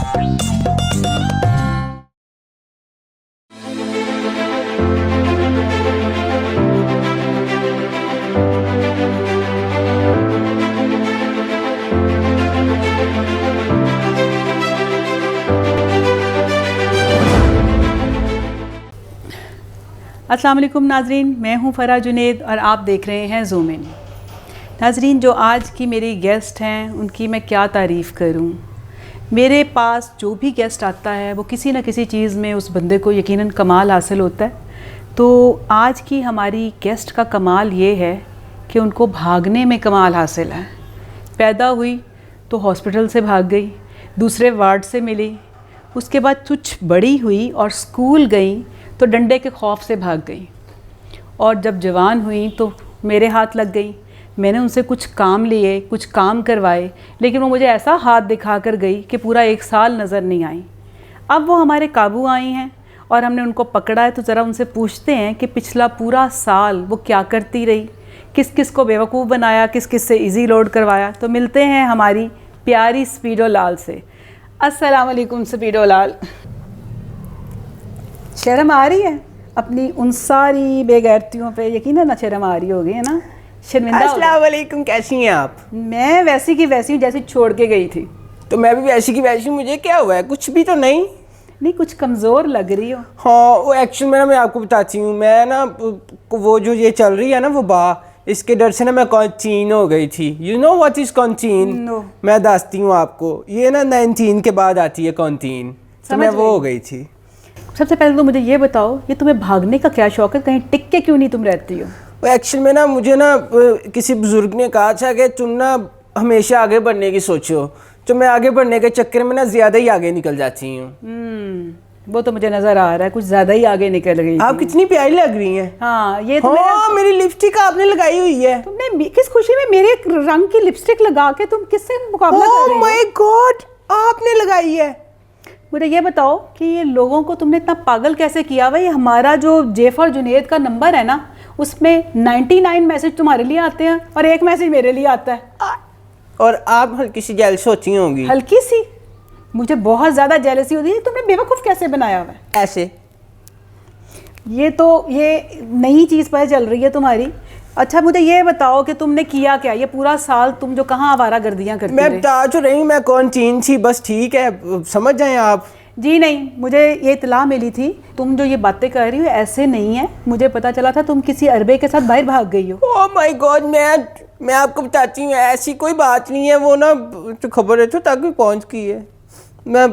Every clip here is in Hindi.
अस्सलाम वालेकुम नाजरीन, मैं हूं फ़रा जुनैद और आप देख रहे हैं ज़ूम इन। नाजरीन, जो आज की मेरी गेस्ट हैं उनकी मैं क्या तारीफ़ करूं। मेरे पास जो भी गेस्ट आता है वो किसी न किसी चीज़ में उस बंदे को यकीनन कमाल हासिल होता है। तो आज की हमारी गेस्ट का कमाल ये है कि उनको भागने में कमाल हासिल है। पैदा हुई तो हॉस्पिटल से भाग गई, दूसरे वार्ड से मिली, उसके बाद कुछ बड़ी हुई और स्कूल गई तो डंडे के खौफ से भाग गई, और जब जवान हुई तो मेरे हाथ लग गई। मैंने उनसे कुछ काम लिए, कुछ काम करवाए, लेकिन वो मुझे ऐसा हाथ दिखा कर गई कि पूरा 1 साल नज़र नहीं आई। अब वो हमारे काबू आई हैं और हमने उनको पकड़ा है, तो ज़रा उनसे पूछते हैं कि पिछला पूरा साल वो क्या करती रही, किस किस को बेवकूफ़ बनाया, किस किस से इजी लोड करवाया। तो मिलते हैं हमारी प्यारी स्पीडो लाल से। अस्सलाम वालेकुम स्पीडो लाल। शर्म आ रही है अपनी उन सारी बेगैरतियों पे? यकीनन ना शर्म आ रही होगी, है ना? शर्मिंदा। अस्सलाम वालेकुम, कैसी हैं आप? मैं वैसी की वैसी हूँ जैसी छोड़ के गई थी। तो मैं भी वैसी की वैसी हूँ। मुझे क्या हुआ है? कुछ भी तो नहीं। नहीं, कुछ कमज़ोर लग रही हो। हाँ, वो एक्चुअल में ना मैं आपको बताती हूँ, मैं ना वो जो ये चल रही है ना वो इसके डर से ना मैं कॉन्टीन हो गई थी। You know what is quarantine? No. मैं ਦੱਸती हूँ आपको, ये ना 19 के बाद आती है कॉन्टीन, तो मैं वो हो गई थी। सबसे पहले तो मुझे ये बताओ, ये तुम्हें भागने का क्या शौक है? कहीं टिक के क्यों नहीं तुम रहती हो? एक्चुअल में ना मुझे ना किसी बुजुर्ग ने कहा था कि तुम ना हमेशा आगे बढ़ने की सोचो, तो मैं आगे बढ़ने के चक्कर में ना ज़्यादा ही आगे निकल जाती हूँ। वो तो मुझे नज़र आ रहा है, कुछ ज़्यादा ही आगे निकल गई। आप कितनी प्यारी लग रही हैं। हाँ, ये तो मेरी लिपस्टिक आपने लगाई हुई है। तुमने किस खुशी में मेरे रंग की लिपस्टिक लगा के तुम किससे मुकाबला कर रही हो? माय गॉड, आपने लगाई है। मुझे ये बताओ कि ये लोगों को तुमने इतना पागल कैसे किया? भाई, हमारा जो जे फॉर जुनैद का नंबर है ना, उसमें 99 मैसेज तुम्हारे लिए आते हैं और 1 मैसेज मेरे लिए आता है। और आप हल्की सी जेलस होती होंगी। हल्की सी? मुझे बहुत ज़्यादा जेलसी होती है। तुमने बेवकूफ़ कैसे बनाया हुआ है? ऐसे ये नई चीज़ पर चल रही है तुम्हारी। अच्छा, मुझे ये बताओ कि तुमने किया क्या ये पूरा साल? तुम जो कहाँ आवारागर्दियाँ करती रही? मैं बता तो रही, मैं कॉन्टीन थी बस, ठीक है, समझ जाएं आप। जी नहीं, मुझे ये इत्तला मिली थी, तुम जो ये बातें कर रही हो ऐसे नहीं है। मुझे पता चला था तुम किसी अरबे के साथ बाहर भाग गई हो। ओह माय गॉड, मैं आपको बताती हूँ, ऐसी कोई बात नहीं है। वो ना तो खबर है तो तक पहुँच गई है। मैं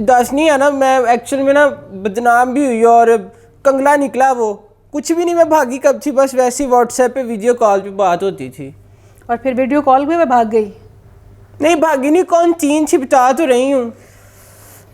दस नहीं है ना, मैं एक्चुअल में ना बदनाम भी हुई और कंगला निकला। वो कुछ भी नहीं, मैं भागी कब थी, बस वैसे ही व्हाट्सएप पे वीडियो कॉल पे बात होती थी। और फिर वीडियो कॉल पे मैं भाग गई? नहीं भागी नहीं, कौन थी, बता तो रही हूँ।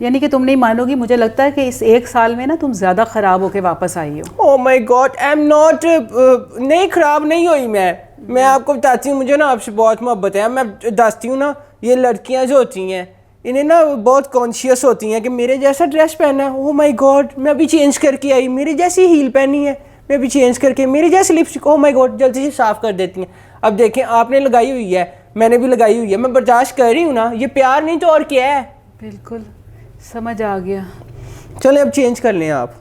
यानी कि तुम नहीं मानोगी, मुझे लगता है कि इस 1 साल में ना तुम ज़्यादा ख़राब होके वापस आई हो। Oh my God, I am not, नहीं ख़राब नहीं हुई मैं आपको बताती हूँ, मुझे ना आपसे बहुत मोहब्बत है। मैं दसती हूँ ना, ये लड़कियाँ जो होती हैं इन्हें ना बहुत कॉन्शियस होती हैं कि मेरे जैसा ड्रेस पहना है। ओह माय गॉड, मैं अभी चेंज करके आई, मेरे जैसी हील पहनी है, मैं अभी चेंज करके, मेरे जैसी लिपस्टिक, ओह माय गॉड, जल्दी से साफ़ कर देती हैं। अब देखें, आपने लगाई हुई है, मैंने भी लगाई हुई है, मैं बर्दाश्त कर रही हूँ ना। ये प्यार नहीं तो और क्या है? बिल्कुल समझ आ गया। चलें अब चेंज कर लें आप।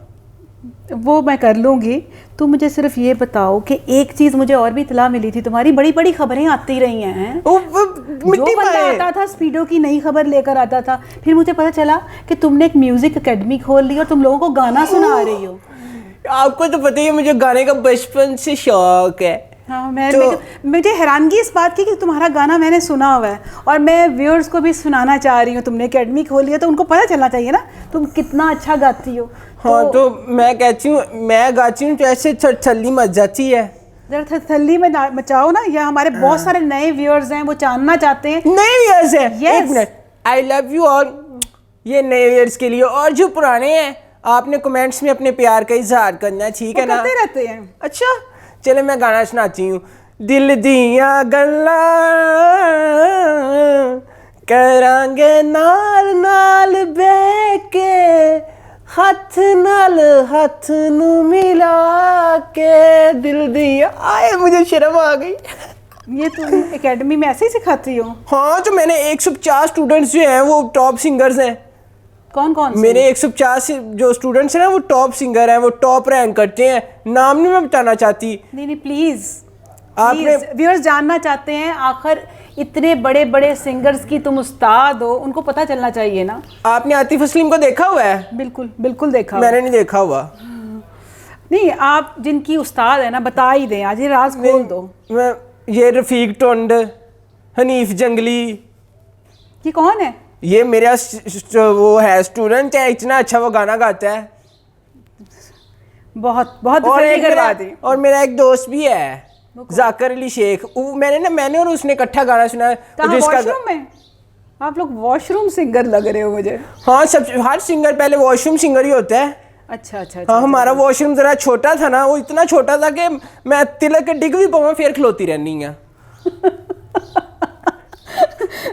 वो मैं कर लूँगी। तो मुझे सिर्फ ये बताओ कि एक चीज़ मुझे और भी इत्तला मिली थी, तुम्हारी बड़ी बड़ी खबरें आती रही हैं। जो बंदा आता था स्पीडो की नई खबर लेकर आता था, फिर मुझे पता चला कि तुमने एक म्यूज़िक अकेडमी खोल ली और तुम लोगों को गाना सुना रही हो। आपको तो पता ही है मुझे गाने का बचपन से शौक है। हाँ, मुझे हैरानगी इस बात की कि तुम्हारा गाना मैंने सुना हुआ है और मैं व्यूअर्स को भी सुनाना चाह रही हूँ। तुमने एकेडमी खोली है तो उनको पता चलना चाहिए ना तुम कितना अच्छा गाती हो। हाँ, तो मैं कहती हूँ, मैं गाती हूँ तो ऐसे थल्ली मच जाती है। जरा थल्ली में मचाओ ना, या हमारे बहुत सारे नए व्यूअर्स हैं, वो जानना चाहते हैं। नए व्यूअर्स हैं? एक minute, I love you all, ये नए व्यूअर्स के लिए, और जो पुराने हैं आपने कमेंट्स में अपने प्यार का इजहार करना है, ठीक है ना? करते रहते हैं। अच्छा चले, मैं गाना सुनाती हूँ। दिल दिया गल्ला करांगे नाल नाल बह के, हथ नाल हथ नू मिला के, दिल दिया। आए मुझे शर्म आ गई। ये तुम एकेडमी में ऐसे ही सिखाती हो? हाँ, तो मैंने 150 स्टूडेंट्स जो हैं वो टॉप सिंगर्स हैं। कौन कौन से? मेरे 150 जो स्टूडेंट्स हैं ना वो टॉप सिंगर हैं, वो टॉप रैंक करते हैं। नाम नहीं मैं बताना चाहती। नहीं प्लीज, आपने व्यूअर्स जानना चाहते हैं, आखिर इतने बड़े बड़े सिंगर्स की तुम उस्ताद हो, उनको पता चलना चाहिए ना। आपने आतिफ असलम को देखा हुआ है? बिल्कुल बिल्कुल देखा। मैंने नहीं देखा हुआ। नहीं, आप जिनकी उस्ताद है ना बता ही दें, आज ये राज खोल दो। मैं ये रफीक टुंड, हनीफ जंगली। ये कौन है? ये मेरा वो है स्टूडेंट है, इतना अच्छा वो गाना गाता है। बहुत बहुत और मेरा एक दोस्त भी है जाकिर अली शेख। मैंने और उसने इकट्ठा गाना सुना है। वॉशरूम में? आप लोग वॉशरूम सिंगर लग रहे हो मुझे। हाँ, हर सिंगर पहले वॉशरूम सिंगर ही होता है। अच्छा अच्छा। हाँ, हमारा वॉशरूम जरा छोटा था ना, वो इतना छोटा था कि मैं तिलक के डिग भी पाऊँ फिर खलोती रहनी है।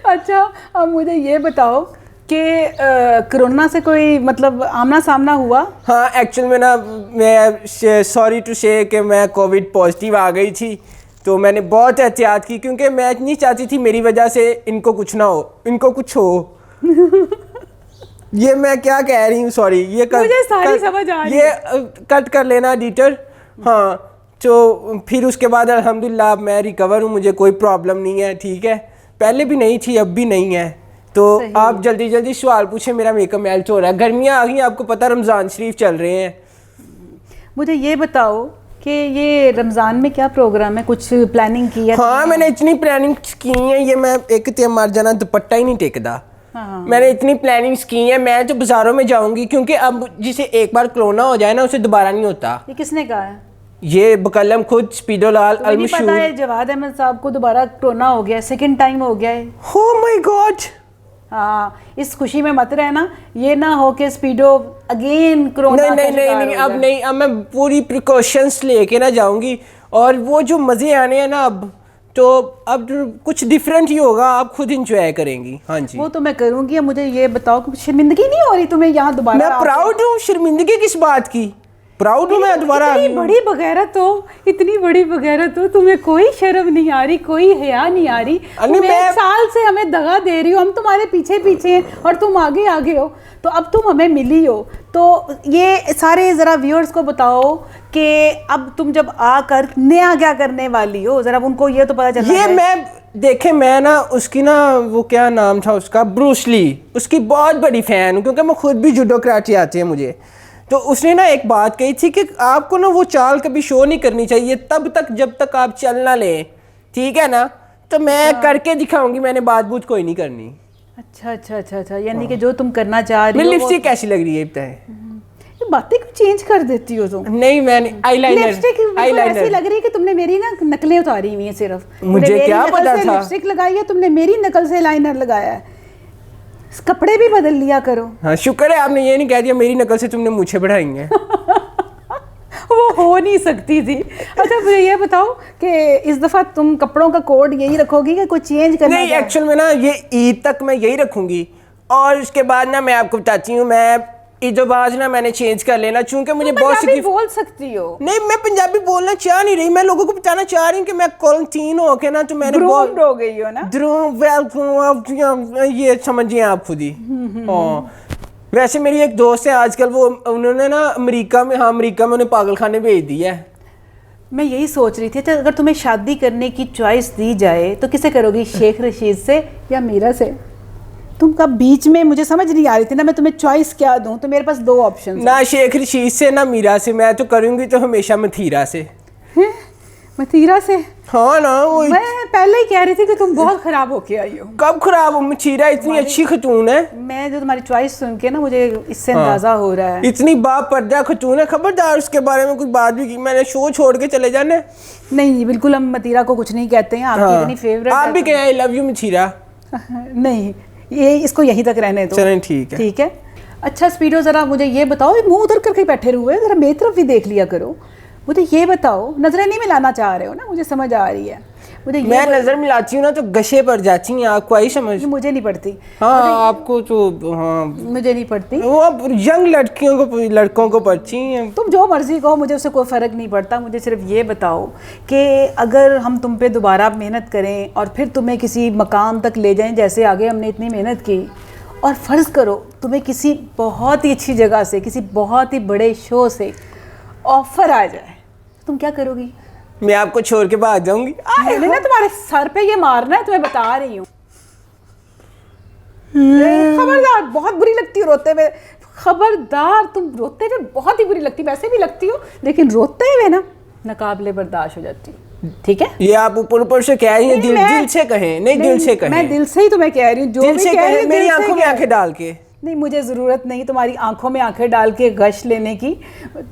अच्छा, अब मुझे ये बताओ कि कोरोना से कोई मतलब आमना सामना हुआ? हाँ, एक्चुअल में ना मैं सॉरी टू से कि मैं कोविड पॉजिटिव आ गई थी, तो मैंने बहुत एहतियात की क्योंकि मैं नहीं चाहती थी मेरी वजह से इनको कुछ ना हो, इनको कुछ हो। ये मैं क्या कह रही हूँ, सॉरी। ये मुझे सारी समझ आ रही है। ये कट कर लेना एडिटर। हाँ, तो फिर उसके बाद अल्हम्दुलिल्लाह मैं रिकवर हूँ, मुझे कोई प्रॉब्लम नहीं है। ठीक है, पहले भी नहीं थी, अब भी नहीं है। तो आप जल्दी जल्दी सवाल पूछें, मेरा मेकअप मेल्ट हो रहा है। गर्मियाँ आ गई, आपको पता रमज़ान शरीफ चल रहे हैं। मुझे ये बताओ कि ये रमज़ान में क्या प्रोग्राम है, कुछ प्लानिंग की है? हाँ, मैंने इतनी प्लानिंग की है, ये मैं एक ते मर जाना दुपट्टा ही नहीं टेकदा। हाँ। मैंने इतनी प्लानिंग्स की है, मैं तो बाजारों में जाऊंगी क्योंकि अब जिसे एक बार कोरोना हो जाए ना उसे दोबारा नहीं होता। ये किसने कहा है? ये बकलम खुद स्पीडो लाल अलमशूर। पता है जवाद अहमद साहब को दोबारा कोरोना हो गया, सेकंड टाइम हो गया है। Oh my God. हाँ, इस खुशी में मत रहना, ये ना हो कि स्पीडो अगेन कोरोना। नहीं, अब नहीं, अब मैं पूरी प्रिकॉशंस लेके ना जाऊंगी और वो जो मज़े आने हैं ना तो अब कुछ डिफरेंट ही होगा, आप खुद इंजॉय करेंगी। हाँ जी, वो तो मैं करूंगी। अब मुझे ये बताओ कि शर्मिंदगी नहीं हो रही तुम्हें यहाँ दोबारा? मैं प्राउड हूँ। शर्मिंदगी किस बात की? प्राउड हूँ मैं दोबारा आ गई। इतनी बड़ी बगैरत हो, इतनी बड़ी बगैरत हो, तुम्हें कोई शर्म नहीं आ रही, कोई हया नहीं आ रही। तुम एक साल से हमें दगा दे रही हो, हम तुम्हारे पीछे पीछे हैं और तुम आगे आगे हो, तो अब तुम हमें मिली हो। तो ये सारे ज़रा व्यूअर्स को बताओ कि अब तुम जब आकर नया क्या करने वाली हो, ज़रा उनको ये तो पता चला। ये मैं ना उसकी ना वो क्या नाम था उसका, ब्रूस ली, उसकी बहुत बड़ी फ़ैन हूँ क्योंकि मैं खुद भी जूडो कराटे आती है मुझे। तो उसने ना एक बात कही थी कि आपको ना वो चाल कभी शो नहीं करनी चाहिए तब तक जब तक आप चल ना लें, ठीक है ना? तो मैं करके दिखाऊंगी, मैंने बात बूझ कोई नहीं करनी। अच्छा अच्छा अच्छा अच्छा, यानी कि जो तुम करना चाह रही हो। लिपस्टिक कैसी लग रही है बताएं? ये बातें क्यों चेंज कर देती हो तुम? नहीं, मैंने आईलाइनर ऐसी लग रही है कि तुमने मेरी ना नकलें उतारी हुई हैं सिर्फ। मुझे क्या पता था? लिपस्टिक लगाई है तुमने, मेरी नकल से लाइनर लगाया है। कपड़े भी बदल लिया करो। हाँ, शुक्र है आपने ये नहीं कह दिया मेरी नकल से तुमने मुझे बढ़ाई है। वो हो नहीं सकती थी। अच्छा, मुझे ये बताओ कि इस दफ़ा तुम कपड़ों का कोड यही रखोगी कि कोई चेंज करना? नहीं, एक्चुअल में ना ये ईद तक मैं यही रखूंगी और उसके बाद ना मैं आपको बताती हूँ, मैं ईदोबाज ना मैंने चेंज कर लेना क्योंकि मुझे बहुत पंजाबी बोल सकती हो। नहीं, मैं पंजाबी बोलना चाह नहीं रही, मैं लोगों को बताना चाह रही हूँ कि मैं क्वारंटीन हो के ना, तो मैंने बहुत हो गई हो ना। ये समझिए आप खुद ही। हाँ, वैसे मेरी एक दोस्त है आजकल, वो उन्होंने ना अमेरिका में उन्हें पागल खाने भेज दिया है। मैं यही सोच रही थी, अच्छा अगर तुम्हें शादी करने की चॉइस दी जाए तो किसे करोगी, शेख रशीद से या मीरा से? तुम कब बीच में, मुझे समझ नहीं आ रही थी ना मैं तुम्हें चॉइस क्या दूं, तो मेरे पास दो ऑप्शन ना, शेख रशीद से ना मीरा से। मैं तो करूंगी तो हमेशा मथीरा से। मथीरा से? हाँ ना, वो मैं पहले ही कह रही थी कि तुम बहुत खराब होके आई हो। कब खराब हो? मथीरा इतनी अच्छी खतून है। मैं जो तुम्हारी चॉइस सुन के ना मुझे इससे अंदाजा हो रहा है। इतनी बाप पर्दा खतून है, खबरदार उसके बारे में कुछ बात भी की मैंने शो छोड़ के चले जाने। नहीं, बिल्कुल हम मथीरा को कुछ नहीं कहते हैं, आपकी इतनी फेवरेट। आप भी कहें आई लव यू मथीरा। नहीं, ये इसको यहीं तक रहने दो। चलें, ठीक है, ठीक है। अच्छा स्पीडो, ज़रा मुझे ये बताओ, मुंह उधर करके बैठे हुए, ज़रा मेरी तरफ भी देख लिया करो। मुझे ये बताओ, नजरें नहीं मिलाना चाह रहे हो ना, मुझे समझ आ रही है। मुझे ये मैं नजर मिलाती हूँ ना तो गशे पड़ जाती हैं, आपको आई समझ? ये मुझे नहीं पड़ती। हाँ आपको तो, हाँ मुझे नहीं पड़ती। वो अब यंग लड़कों को पड़ती हैं। तुम जो मर्जी कहो, मुझे उससे कोई फ़र्क नहीं पड़ता। मुझे सिर्फ ये बताओ कि अगर हम तुम पे दोबारा मेहनत करें और फिर तुम्हें किसी मकाम तक ले जाएं जैसे आगे हमने इतनी मेहनत की, और फ़र्ज़ करो तुम्हें किसी बहुत ही अच्छी जगह से, किसी बहुत ही बड़े शो से ऑफ़र आ जाए, तुम क्या करोगी? मैं आपको छोड़ के भाग जाऊंगी। मैंने ना तुम्हारे सर पे ये मारना है, तुम्हें बता रही हूँ। खबरदार, बहुत बुरी लगती हो रोते हुए। खबरदार, तुम रोते हुए बहुत ही बुरी लगती, वैसे भी लगती हो, लेकिन रोते हुए ना नाकाबिले बर्दाश्त हो जाती है। ठीक है, ये आप ऊपर से कह रही हैं, दिल से कहें। नहीं, दिल से कहें। मैं दिल से ही तुम्हें कह रही हूँ, जो दिल भी से कह रही कहें, हूँ मेरी दिल से आंखों में कह। आंखें डाल के। नहीं, मुझे ज़रूरत नहीं तुम्हारी आंखों में आंखें डाल के गश लेने की।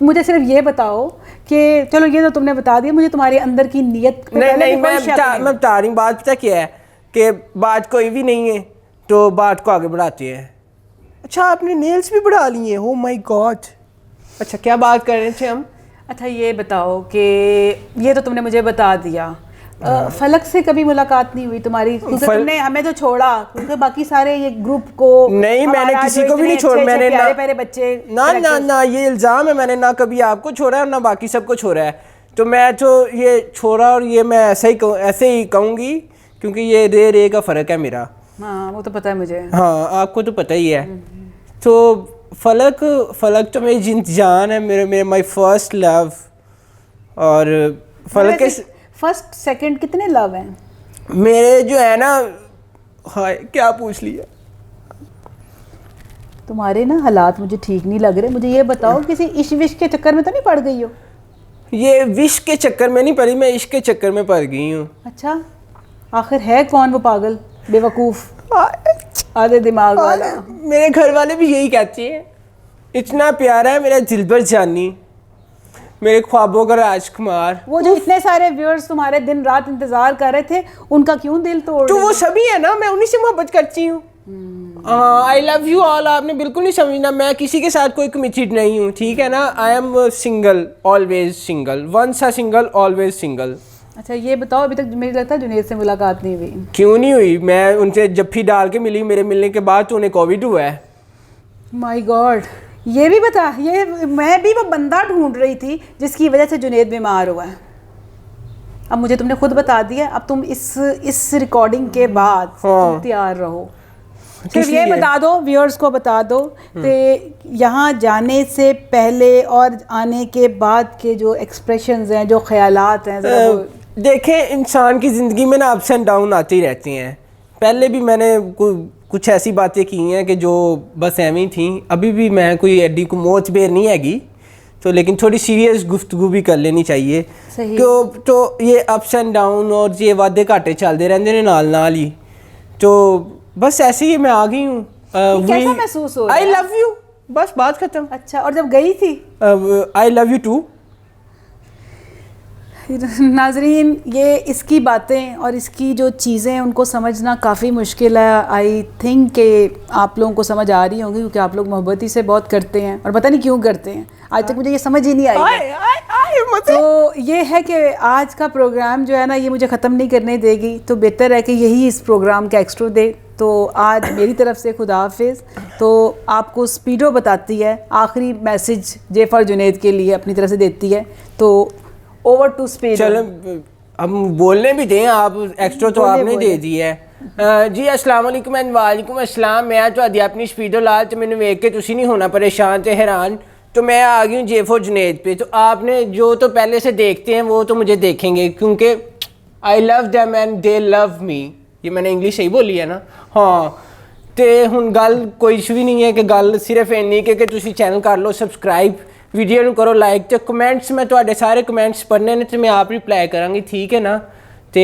मुझे सिर्फ ये बताओ कि चलो ये तो तुमने बता दिया, मुझे तुम्हारे अंदर की नीयत पे नहीं, पहले भी मैं कोई शक नहीं। बता रही हूँ। बात पता क्या है कि बात कोई भी नहीं है तो बात को आगे बढ़ाते हैं। अच्छा, आपने नेल्स भी बढ़ा लिए हैं? Oh my God. अच्छा, क्या बात कर रहे थे हम? अच्छा, ये बताओ कि ये तो तुमने मुझे बता दिया, फलक से कभी मुलाकात नहीं हुई तुम्हारी? क्योंकि तुमने हमें तो छोड़ा, क्योंकि बाकी सारे ये ग्रुप को नहीं, मैंने किसी को भी नहीं छोड़ा। मैंने प्यारे प्यारे बच्चे ना ये इल्ज़ाम है, मैंने ना कभी आपको छोड़ा है और ना बाकी सबको छोड़ा है। तो मैं तो ये छोड़ा, और ये मैं ऐसे ही कहूँगी क्योंकि ये रे का फ़र्क है मेरा। हाँ, वो तो पता है मुझे। हाँ, आपको तो पता ही है। तो फलक तो मेरी जान है, मेरे माय फर्स्ट लव। और फलक के फर्स्ट सेकंड कितने लव हैं मेरे जो है ना? हाय, क्या पूछ लिया? तुम्हारे ना हालात मुझे ठीक नहीं लग रहे। मुझे ये बताओ, किसी इश्क विश्क के चक्कर में तो नहीं पड़ गई हो? ये विश के चक्कर में नहीं पड़ी, मैं इश्क के चक्कर में पड़ गई हूँ। अच्छा, आखिर है कौन वो पागल बेवकूफ़ आधे दिमाग वाला? मेरे घर वाले भी यही कहते हैं। इतना प्यारा है मेरा दिलबर जानी, मेरे ख्वाबों का राजकुमार। वो जो इतने सारे व्यूअर्स तुम्हारे दिन रात इंतजार कर रहे थे, उनका क्यों दिल तोड़ तो रहे वो हो? सभी है ना, मैं उन्हीं से मोहब्बत करती हूँ। आई लव यू ऑल। आपने बिल्कुल नहीं समझना, मैं किसी के साथ कोई कमिटेड नहीं हूँ, ठीक है ना? I am single, always single, once a single always single. अच्छा, ये बताओ, अभी तक मुझे लगता है जुनेद से मुलाकात नहीं हुई। क्यों नहीं हुई? मैं उनसे जफ्फी डाल के मिली, मेरे मिलने के बाद तो उन्हें कोविड हुआ है। माय गॉड, ये भी बता। ये मैं भी वो बंदा ढूंढ रही थी जिसकी वजह से जुनेद बीमार हुआ है। अब मुझे तुमने खुद बता दिया। अब तुम इस रिकॉर्डिंग के बाद तुम तैयार रहो। सिर्फ ये बता दो, व्यूअर्स को बता दो कि यहाँ जाने से पहले और आने के बाद के जो एक्सप्रेशंस हैं, जो ख्यालात हैं, ज़रा वो देखें। इंसान की ज़िंदगी में ना अप्स एंड डाउन आते ही रहते हैं। पहले भी मैंने कुछ ऐसी बातें की हैं कि जो बस एवं थी। अभी भी मैं कोई एडी को मोच बेर नहीं हैगी, तो लेकिन थोड़ी सीरियस गुफ्तगू भी कर लेनी चाहिए। तो ये अप्स एंड डाउन और ये वादे घाटे चलते रहते हैं नाल ही। तो बस ऐसे ही मैं आ गई हूँ। कैसा महसूस हो रहा है? आई लव यू, बस बात खत्म। अच्छा, और जब गई थी? I love you too. Nazreen, ये इसकी बातें और इसकी जो चीज़ें उनको समझना काफ़ी मुश्किल है। आई थिंक कि आप लोगों को समझ आ रही होंगी, क्योंकि आप लोग मोहब्बत ही से बहुत करते हैं और पता नहीं क्यों करते हैं। आज तक मुझे ये समझ ही नहीं आई। तो ये है कि आज का प्रोग्राम जो है ना, ये मुझे ख़त्म नहीं करने देगी, तो बेहतर है कि यही इस प्रोग्राम का एक्स्ट्रा दे। तो आज मेरी तरफ से खुदा हाफिज़। तो आपको स्पीडो बताती है, आखिरी मैसेज जे फॉर जुनेद के लिए अपनी तरफ से देती है। तो ओवर टू स्पीड। चलो, हम बोलने भी दें, आप एक्स्ट्रा तो आपने दे दी है। जी अस्सलाम वालेकुम एंड वालेकुम अस्सलाम। मैं तो अपनी स्पीडो लाल तो मैंने वेख के तुसी नहीं होना परेशान ते हैरान। तो मैं आ गई हूँ जे4 जुनेद पे। तो आपने जो तो पहले से देखते हैं वो तो मुझे देखेंगे, क्योंकि I love them and they love me. ये मैंने इंग्लिश सही बोली है ना? हाँ। तो हुण गल कोई भी नहीं है कि गल सिर्फ इन्नी कि तुसी चैनल कर लो सबसक्राइब, वीडियो नूं करो लाइक, तो कमेंट्स मैं तुहाडे सारे कमेंट्स पढ़ने ने, तो मैं आप रिप्लाई करांगी, ठीक है ना? तो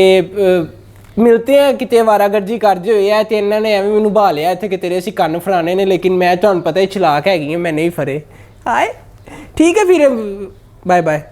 मिलते हैं कितने वारागर्जी करदे होए है, तो इन्होंने एवं मैनूं बहा लिया इत्थे कि तेरे असीं कन्न फड़ाने ने, लेकिन मैं तुहानूं पता ही चलाक हैगी हां, मैं नहीं फरे। हाय, ठीक है फिर, बाय बाय।